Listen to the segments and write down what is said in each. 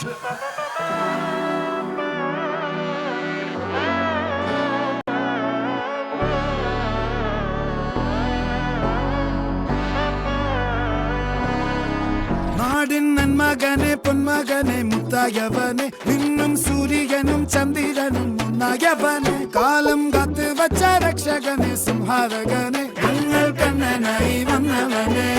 നാടിൻ നന്മകനെ പൊന്മകനെ മുത്തായവനെ നിന്നും സൂര്യനും ചന്ദ്രനും ഒന്നായവനെ കാലം കാത്ത് വച്ച രക്ഷകനെ സംഹാരകനെ ഞങ്ങൾ കണ്ണനായി വന്നവനെ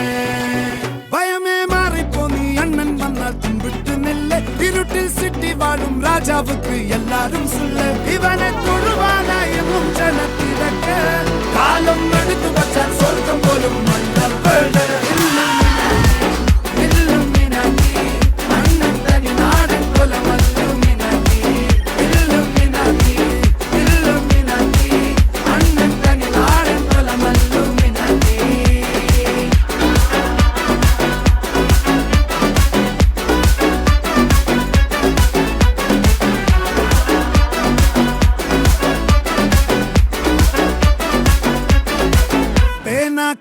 ഭയമേ മാറിപ്പോ നീ അണ്ണൻ വന്നാൽ തുമ്പിട്ടുന്നില്ല ഇരുട്ടിൽ സിറ്റി വാഴും രാജാവുക്ക് എല്ലാരും സുല്ല ഇവനെ തൊഴുവാനായും ജനത്തിരക്ക് കാലം എടുത്തു വച്ചാൽ സ്വർഗം പോലും മണ്ണപ്പേട്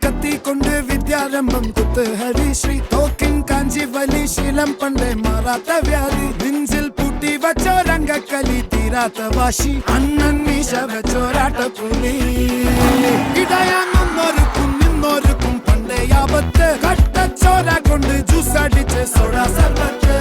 കത്തിക്കൊണ്ട് വിദ്യാരംഭം കുത്ത് ഹരിശ്രീ തോക്കിൻ കാഞ്ചി വലി ശീലം പണ്ടേ മാറാത്ത വ്യാധി നെഞ്ചിൽ പൂട്ടി വച്ചോരംഗക്കലി തീരാത്ത വാശി അണ്ണൻ മീശ വെച്ചോരാട്ട പുലി ഇടയാങ്ങൊന്നൊരുക്കും നിന്നൊരുക്കും പണ്ടേ ആപത്ത് കട്ടച്ചോര കൊണ്ട് ജ്യൂസ് അടിച്ച് സോഡ സർബത്ത്